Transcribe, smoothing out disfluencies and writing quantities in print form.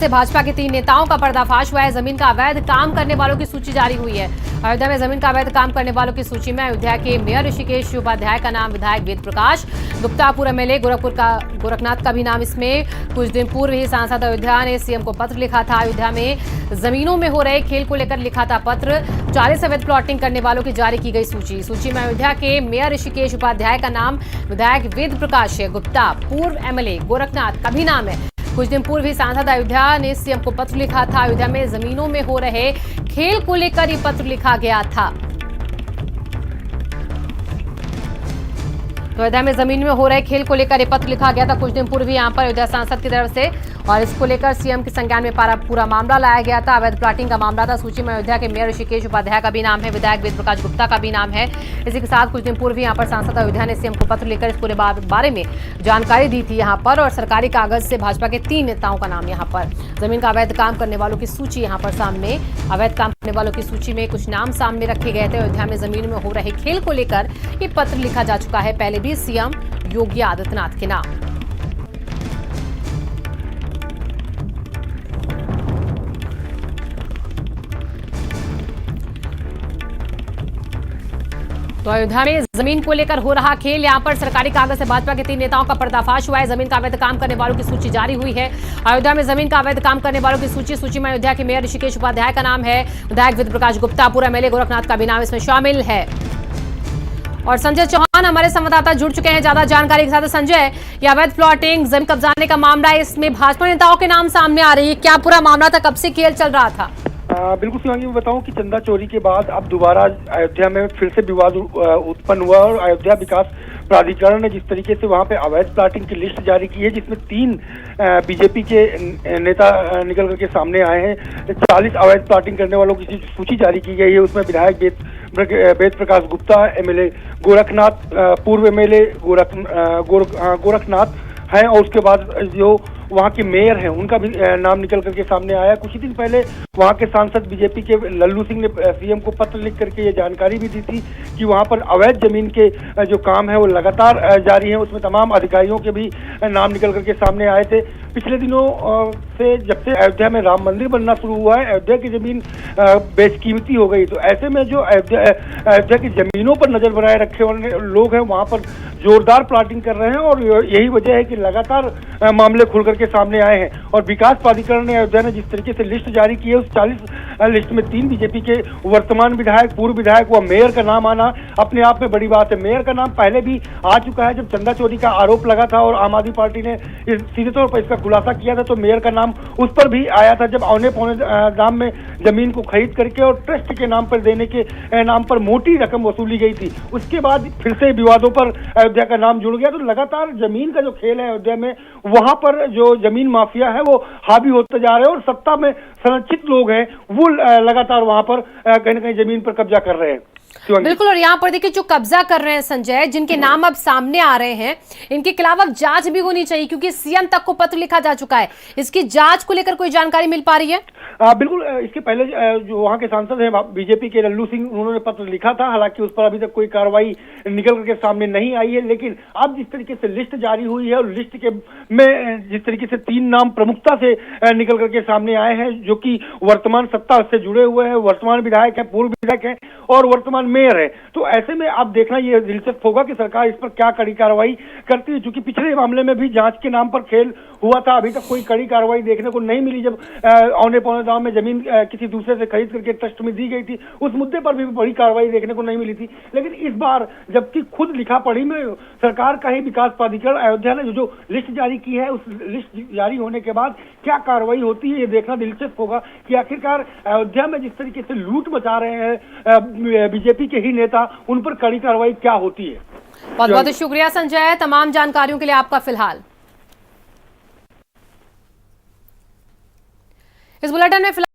से भाजपा के 3 नेताओं का पर्दाफाश हुआ है। जमीन का अवैध काम करने वालों की सूची जारी हुई है। अयोध्या में जमीन का अवैध काम करने वालों की सूची में अयोध्या के मेयर ऋषिकेश उपाध्याय का नाम, विधायक वेद प्रकाश गुप्ता, पूर्व एमएलए गोरखनाथ का भी नाम इसमें। कुछ दिन पूर्व ही सांसद अयोध्या ने सीएम को पत्र लिखा था। अयोध्या में जमीनों में हो रहे खेल को लेकर लिखा था पत्र। 40 अवैध प्लॉटिंग करने वालों की जारी की गई सूची में अयोध्या के मेयर ऋषिकेश उपाध्याय का नाम, विधायक वेद प्रकाश गुप्ता, पूर्व एमएलए गोरखनाथ का भी नाम है। कुछ दिन पूर्व ही सांसद अयोध्या ने सीएम को पत्र लिखा था। अयोध्या में जमीनों में हो रहे खेल को लेकर ये पत्र लिखा गया था। तो अयोध्या में जमीन में हो रहे खेल को लेकर ये पत्र लिखा गया था कुछ दिन पूर्व ही यहाँ पर अयोध्या सांसद की तरफ से, और इसको लेकर सीएम के संज्ञान में पूरा मामला लाया गया था। अवैध प्लॉटिंग का मामला था। सूची में अयोध्या के मेयर ऋषिकेश उपाध्याय का भी नाम है, विधायक वेद प्रकाश गुप्ता का भी नाम है। इसी के साथ कुछ दिन पूर्व यहाँ पर सांसद अयोध्या ने सीएम को पत्र लेकर इस पूरे बारे में जानकारी दी थी यहाँ पर, और सरकारी कागज से भाजपा के 3 नेताओं का नाम यहाँ पर। जमीन का अवैध काम करने वालों की सूची यहाँ पर सामने, अवैध काम करने वालों की सूची में कुछ नाम सामने रखे गए थे। अयोध्या में जमीन में हो रहे खेल को लेकर ये पत्र लिखा जा चुका है, पहले भी सीएम योगी आदित्यनाथ के नाम। तो अयोध्या में जमीन को लेकर हो रहा खेल, यहां पर सरकारी कागज से भाजपा के 3 नेताओं का पर्दाफाश हुआ है। जमीन का अवैध काम करने वालों की सूची जारी हुई है। अयोध्या में जमीन का अवैध काम करने वालों की सूची में अयोध्या के मेयर ऋषिकेश उपाध्याय का नाम है, विधायक वेद प्रकाश गुप्ता, पूर्व एमएलए गोरखनाथ का भी नाम इसमें शामिल है। और संजय चौहान हमारे संवाददाता जुड़ चुके हैं ज्यादा जानकारी के साथ। संजय, ये अवैध प्लॉटिंग, जमीन कब्जाने का मामला है, इसमें भाजपा नेताओं के नाम सामने आ रही है, क्या पूरा मामला था, कब से खेल चल रहा था? बिल्कुल शिवांगी, मैं बताऊं कि चंदा चोरी के बाद अब दोबारा अयोध्या में फिर से विवाद उत्पन्न हुआ, और अयोध्या विकास प्राधिकरण ने जिस तरीके से वहां पे अवैध प्लॉटिंग की लिस्ट जारी की है, जिसमें 3 बीजेपी के नेता निकल करके सामने आए हैं। 40 अवैध प्लॉटिंग करने वालों की सूची जारी की गई है। उसमें विधायक वेद प्रकाश गुप्ता, एमएलए गोरखनाथ, पूर्व एमएलए गोरखनाथ हैं, और उसके बाद जो वहाँ के मेयर हैं उनका भी नाम निकल करके सामने आया। कुछ ही दिन पहले वहाँ के सांसद बीजेपी के लल्लू सिंह ने सीएम को पत्र लिख करके ये जानकारी भी दी थी कि वहाँ पर अवैध जमीन के जो काम है वो लगातार जारी है। उसमें तमाम अधिकारियों के भी नाम निकल करके सामने आए थे। पिछले दिनों से जब से अयोध्या में राम मंदिर बनना शुरू हुआ है, अयोध्या की जमीन बेशकीमती हो गई। तो ऐसे में जो अयोध्या की जमीनों पर नजर बनाए रखे वाले लोग हैं वहाँ पर जोरदार प्लॉटिंग कर रहे हैं, और यही वजह है कि लगातार मामले खुल करके सामने आए हैं। और विकास प्राधिकरण ने अयोध्या ने जिस तरीके से लिस्ट जारी की है, उस 40 लिस्ट में 3 बीजेपी के वर्तमान विधायक, पूर्व विधायक व मेयर का नाम आना अपने आप में बड़ी बात है। मेयर का नाम पहले भी आ चुका है, जब चंदा चोरी का आरोप लगा था और आम आदमी पार्टी ने सीधे तौर पर इसका खुलासा किया था, तो मेयर का नाम उस पर भी आया था, जब औने पौने दाम में जमीन को खरीद करके और ट्रस्ट के नाम पर देने के नाम पर मोटी रकम वसूली गई थी। उसके बाद फिर से विवादों पर अयोध्या का नाम जुड़ गया। तो लगातार जमीन का जो खेल है अयोध्या में, वहां पर जो जमीन माफिया है वो हावी होते जा रहे हैं, और सत्ता में संरक्षित लोग हैं वो लगातार वहां पर कहीं ना कहीं जमीन पर कब्जा कर रहे हैं। बिल्कुल, और यहाँ पर देखिए जो कब्जा कर रहे हैं संजय, जिनके नाम अब सामने आ रहे हैं, इनके खिलाफ अब जांच भी होनी चाहिए, क्योंकि सीएम तक को पत्र लिखा जा चुका है। इसकी जांच को लेकर कोई जानकारी मिल पा रही है? बिल्कुल, इसके पहले जो वहाँ के सांसद हैं बीजेपी के लल्लू सिंह, उन्होंने पत्र लिखा था। हालांकि उस पर अभी तक कोई कार्रवाई निकल करके सामने नहीं आई है, लेकिन अब जिस तरीके से लिस्ट जारी हुई है, और लिस्ट के में जिस तरीके से 3 नाम प्रमुखता से निकल करके सामने आए हैं, जो कि वर्तमान सत्ता से जुड़े हुए हैं, वर्तमान विधायक हैं, पूर्व विधायक हैं और वर्तमान मेयर है। तो ऐसे में आप देखना ये दिलचस्प होगा कि सरकार इस पर क्या कड़ी कार्रवाई करती है, क्योंकि पिछले मामले में भी जांच के नाम पर खेल हुआ था, अभी तक कोई कड़ी कार्रवाई देखने को नहीं मिली। जब औने पौने दाम में जमीन किसी दूसरे से खरीद करके ट्रस्ट में दी गई थी, उस मुद्दे पर भी बड़ी कार्रवाई देखने को नहीं मिली थी। लेकिन इस बार जबकि खुद लिखा पढ़ी में सरकार का ही विकास प्राधिकरण अयोध्या ने जो लिस्ट जारी की है, उस लिस्ट जारी होने के बाद क्या कार्रवाई होती है, ये देखना दिलचस्प होगा कि आखिरकार अयोध्या में जिस तरीके से लूट मचा रहे हैं बीजेपी के ही नेता, उन पर कड़ी कार्रवाई क्या होती है। बहुत बहुत शुक्रिया संजय तमाम जानकारियों के लिए आपका। फिलहाल इस बुलेटिन में